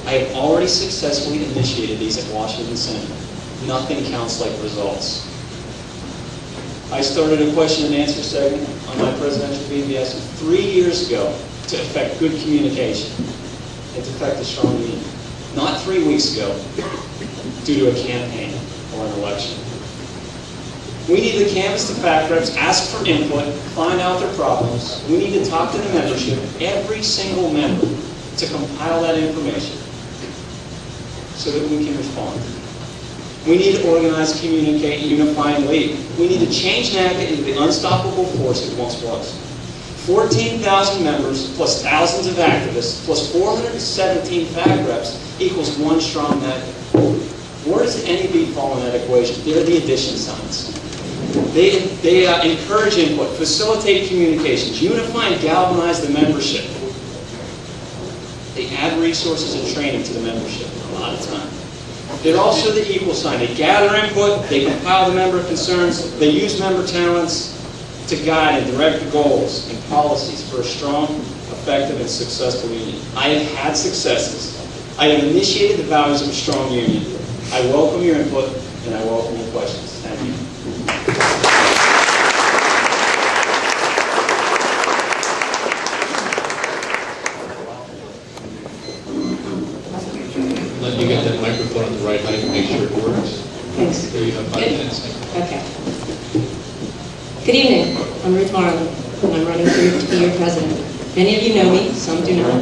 I have already successfully initiated these at Washington Center. Nothing counts like results. I started a question and answer segment on my presidential BBS 3 years ago to effect good communication and to effect a strong union. Not 3 weeks ago, due to a campaign or an election. We need the canvas to fact reps, ask for input, find out their problems. We need to talk to the membership, every single member, to compile that information so that we can respond. We need to organize, communicate, unify, and lead. We need to change NACA into the unstoppable force it once was. 14,000 members, plus thousands of activists, plus 417 fact reps equals one strong NACA. Where does NEB fall in that equation? They're the addition signs. They encourage input, facilitate communications, unify and galvanize the membership. They add resources and training to the membership a lot of time. They're also the equal sign. They gather input, they compile the member concerns, they use member talents to guide and direct the goals and policies for a strong, effective, and successful union. I have had successes. I have initiated the values of a strong union. I welcome your input, and I welcome your questions. Thank you. Let you get that microphone at the right height and make sure it works. Thanks. There you have 5 minutes. Okay. Good evening. I'm Ruth Marlin, and I'm running to be your president. Many of you know me, some do not.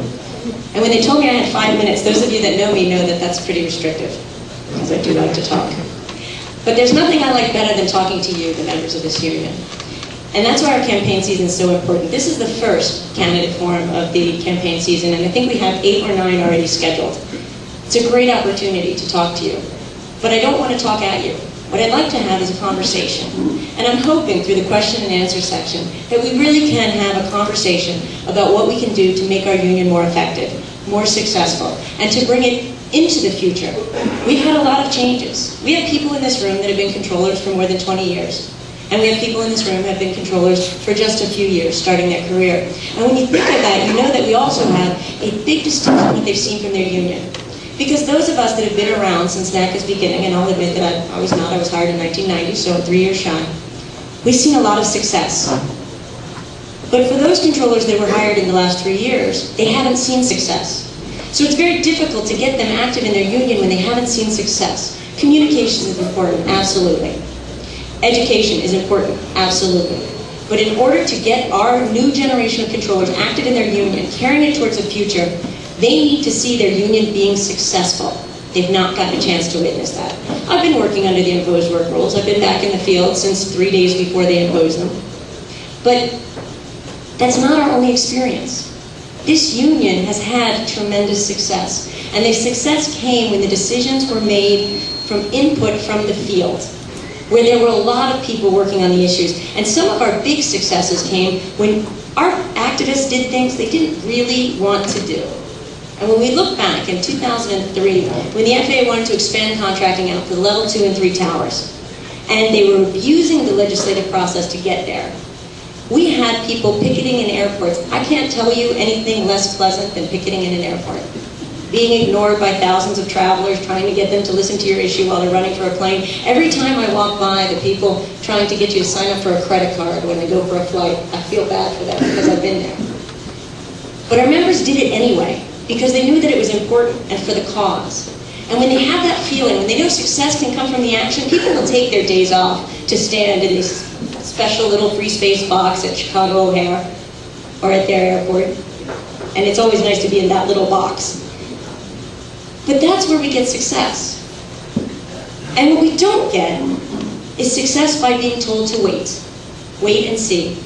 And when they told me I had 5 minutes, those of you that know me know that that's pretty restrictive, because I do like to talk. But there's nothing I like better than talking to you, the members of this union. And that's why our campaign season is so important. This is the first candidate forum of the campaign season, and I think we have 8 or 9 already scheduled. It's a great opportunity to talk to you. But I don't want to talk at you. What I'd like to have is a conversation. And I'm hoping through the question and answer section that we really can have a conversation about what we can do to make our union more effective, more successful, and to bring it into the future. We've had a lot of changes. We have people in this room that have been controllers for more than 20 years. And we have people in this room who have been controllers for just a few years, starting their career. And when you think of that, you know that we also have a big distinction in what they've seen from their union. Because those of us that have been around since NACA's beginning, and I'll admit that I was not, I was hired in 1990, so 3 years shy, we've seen a lot of success. But for those controllers that were hired in the last 3 years, they haven't seen success. So it's very difficult to get them active in their union when they haven't seen success. Communication is important, absolutely. Education is important, absolutely. But in order to get our new generation of controllers active in their union, carrying it towards the future, they need to see their union being successful. They've not gotten a chance to witness that. I've been working under the imposed work rules. I've been back in the field since 3 days before they imposed them. But that's not our only experience. This union has had tremendous success. And the success came when the decisions were made from input from the field, where there were a lot of people working on the issues. And some of our big successes came when our activists did things they didn't really want to do. And when we look back in 2003, when the FAA wanted to expand contracting out for level 2 and 3 towers, and they were abusing the legislative process to get there, we had people picketing in airports. I can't tell you anything less pleasant than picketing in an airport. Being ignored by thousands of travelers, trying to get them to listen to your issue while they're running for a plane. Every time I walk by, the people trying to get you to sign up for a credit card when I go for a flight, I feel bad for them because I've been there. But our members did it anyway, because they knew that it was important and for the cause. And when they have that feeling, when they know success can come from the action, people will take their days off to stand in this special little free space box at Chicago O'Hare or at their airport. And it's always nice to be in that little box. But that's where we get success. And what we don't get is success by being told to wait. Wait and see.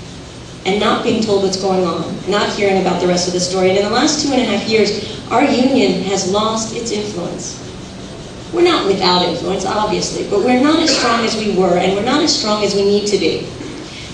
And not being told what's going on, not hearing about the rest of the story. And in the last 2.5 years, our union has lost its influence. We're not without influence, obviously, but we're not as strong as we were, and we're not as strong as we need to be,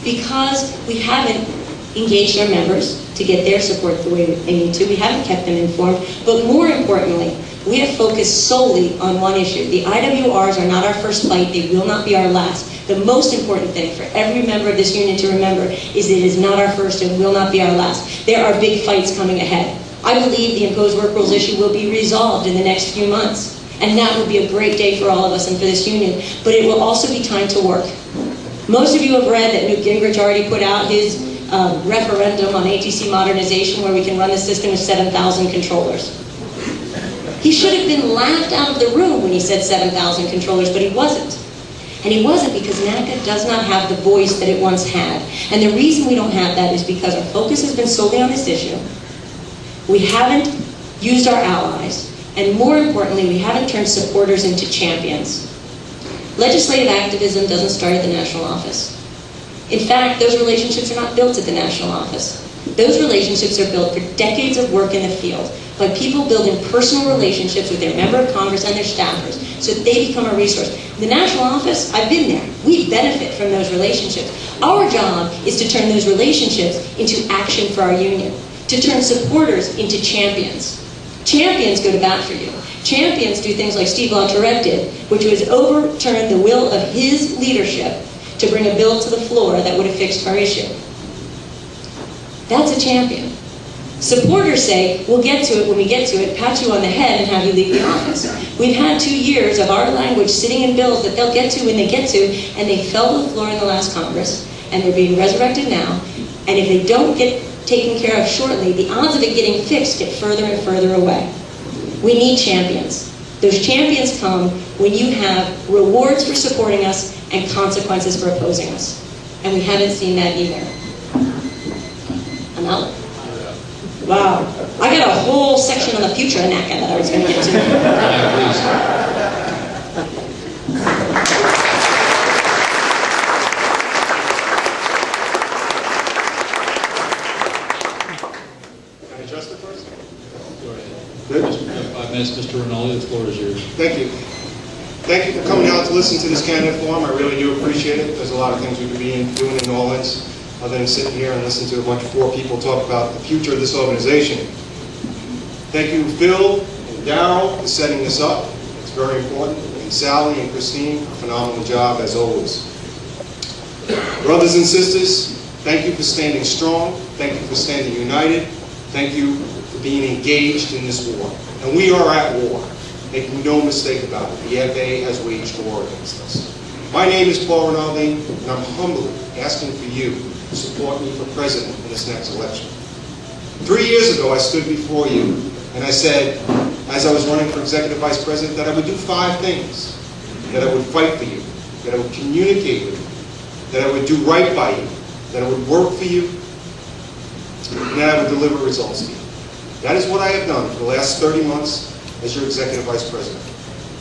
because we haven't engaged our members to get their support the way they need to. We haven't kept them informed, but more importantly, we have focused solely on one issue. The IWRs are not our first fight. They will not be our last. The most important thing for every member of this union to remember is it is not our first and will not be our last. There are big fights coming ahead. I believe the imposed work rules issue will be resolved in the next few months. And that will be a great day for all of us and for this union. But it will also be time to work. Most of you have read that Newt Gingrich already put out his referendum on ATC modernization, where we can run the system with 7,000 controllers. He should have been laughed out of the room when he said 7,000 controllers, but he wasn't. And he wasn't because NACA does not have the voice that it once had. And the reason we don't have that is because our focus has been solely on this issue. We haven't used our allies. And more importantly, we haven't turned supporters into champions. Legislative activism doesn't start at the national office. In fact, those relationships are not built at the national office. Those relationships are built for decades of work in the field by people building personal relationships with their member of Congress and their staffers so that they become a resource. The national office, I've been there. We benefit from those relationships. Our job is to turn those relationships into action for our union, to turn supporters into champions. Champions go to bat for you. Champions do things like Steve LaTourette did, which was overturn the will of his leadership to bring a bill to the floor that would have fixed our issue. That's a champion. Supporters say, we'll get to it when we get to it, pat you on the head and have you leave the office. We've had 2 years of our language sitting in bills that they'll get to when they get to, and they fell to the floor in the last Congress, and they're being resurrected now, and if they don't get taken care of shortly, the odds of it getting fixed get further and further away. We need champions. Those champions come when you have rewards for supporting us and consequences for opposing us. And we haven't seen that either. I'm out. Wow. I got a whole section on the future of NACA that I was going to get to. Can I address the first? Go ahead. Good. 5 minutes, Mr. Rinaldi, the floor is yours. Thank you. Thank you for coming out to listen to this candidate forum. I really do appreciate it. There's a lot of things we could be doing in New Orleans other than sitting here and listen to a bunch of poor people talk about the future of this organization. Thank you, Phil and Darrell, for setting this up. It's very important. And Sally and Christine, a phenomenal job as always. Brothers and sisters, thank you for standing strong. Thank you for standing united. Thank you for being engaged in this war. And we are at war. Make no mistake about it. The FAA has waged war against us. My name is Paul Rinaldi, and I'm humbly asking for you to support me for president in this next election. 3 years ago, I stood before you, and I said, as I was running for executive vice president, that I would do 5 things. That I would fight for you, that I would communicate with you, that I would do right by you, that I would work for you, and that I would deliver results to you. That is what I have done for the last 30 months as your executive vice president.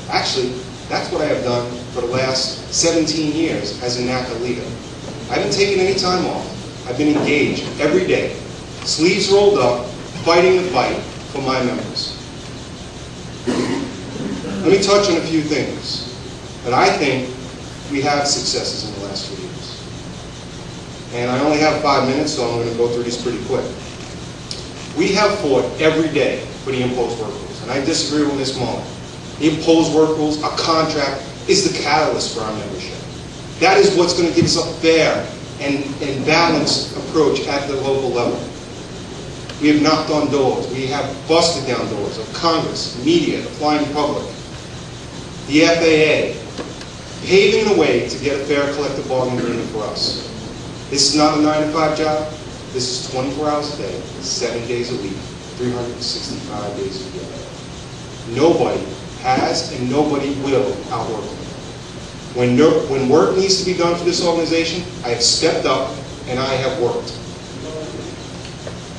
Actually, that's what I have done for the last 17 years as a NACA leader. I haven't taken any time off. I've been engaged every day, sleeves rolled up, fighting the fight for my members. Let me touch on a few things that I think we have successes in the last 2 years. And I only have 5 minutes, so I'm going to go through these pretty quick. We have fought every day for the imposed work rules, and I disagree with Ms. Mullen. The imposed work rules, a contract, is the catalyst for our membership. That is what's going to give us a fair and balanced approach at the local level. We have knocked on doors. We have busted down doors of Congress, media, the flying public, the FAA, paving the way to get a fair collective bargaining agreement for us. This is not a 9-to-5 job. This is 24 hours a day, 7 days a week, 365 days a year. Nobody has and nobody will outwork me. When work needs to be done for this organization, I have stepped up and I have worked.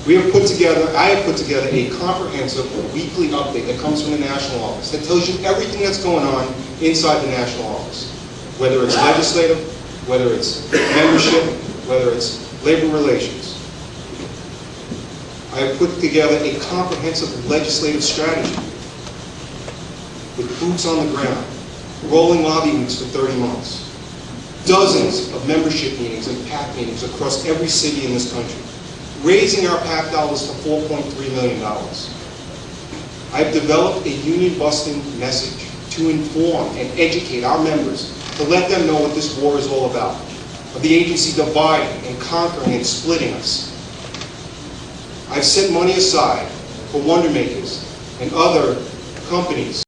I have put together a comprehensive weekly update that comes from the national office that tells you everything that's going on inside the national office, whether it's legislative, whether it's membership, whether it's labor relations. I have put together a comprehensive legislative strategy with boots on the ground, rolling lobby weeks for 30 months, dozens of membership meetings and PAC meetings across every city in this country, raising our PAC dollars to $4.3 million. I've developed a union-busting message to inform and educate our members, to let them know what this war is all about, of the agency dividing and conquering and splitting us. I've set money aside for Wonder Makers and other companies